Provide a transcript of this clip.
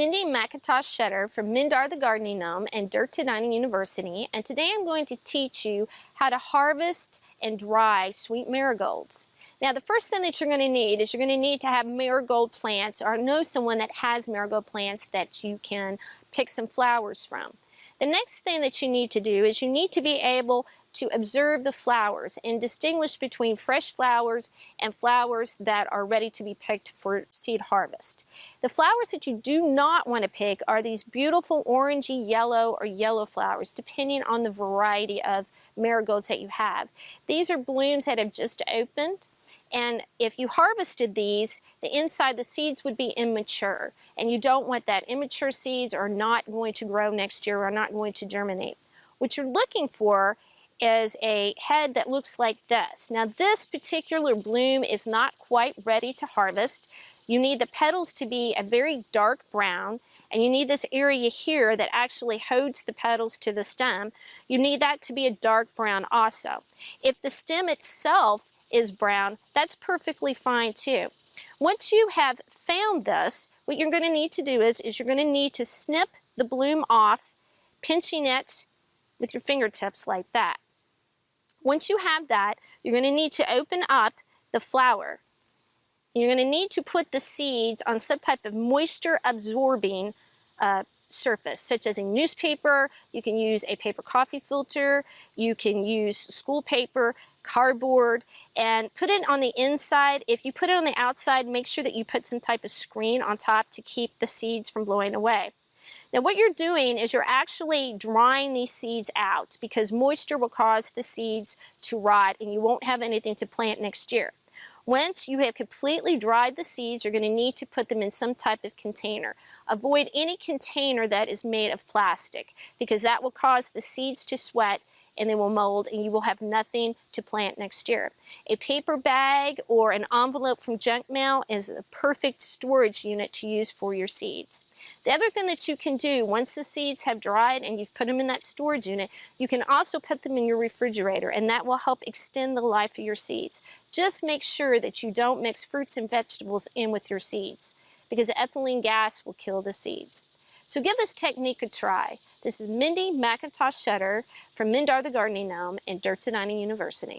Mindy McIntosh Shutter from Mindar the Gardening Gnome and Dirt to Dining University, and today I'm going to teach you how to harvest and dry sweet marigolds. Now the first thing that you're going to need is you're going to need to have marigold plants or know someone that has marigold plants that you can pick some flowers from. The next thing that you need to do is you need to be able to observe the flowers and distinguish between fresh flowers and flowers that are ready to be picked for seed harvest. The flowers that you do not want to pick are these beautiful orangey yellow or yellow flowers, depending on the variety of marigolds that you have. These are blooms that have just opened, and if you harvested these, the inside the seeds would be immature, and you don't want that. Immature seeds are not going to grow next year or are not going to germinate. What you're looking for is a head that looks like this. Now this particular bloom is not quite ready to harvest. You need the petals to be a very dark brown, and you need this area here that actually holds the petals to the stem. You need that to be a dark brown also. If the stem itself is brown, that's perfectly fine too. Once you have found this, what you're going to need to do is you're going to need to snip the bloom off, pinching it with your fingertips like that. Once you have that, you're going to need to open up the flower. You're going to need to put the seeds on some type of moisture absorbing surface, such as a newspaper. You can use a paper coffee filter, you can use school paper, cardboard, and put it on the inside. If you put it on the outside, make sure that you put some type of screen on top to keep the seeds from blowing away. Now what you're doing is you're actually drying these seeds out, because moisture will cause the seeds to rot and you won't have anything to plant next year. Once you have completely dried the seeds, you're going to need to put them in some type of container. Avoid any container that is made of plastic, because that will cause the seeds to sweat and they will mold and you will have nothing to plant next year. A paper bag or an envelope from junk mail is a perfect storage unit to use for your seeds. The other thing that you can do, once the seeds have dried and you've put them in that storage unit, you can also put them in your refrigerator, and that will help extend the life of your seeds. Just make sure that you don't mix fruits and vegetables in with your seeds, because the ethylene gas will kill the seeds. So give this technique a try. This is Mindy McIntosh Shutter from Mindar the Gardening Gnome and Dirt to Dining University.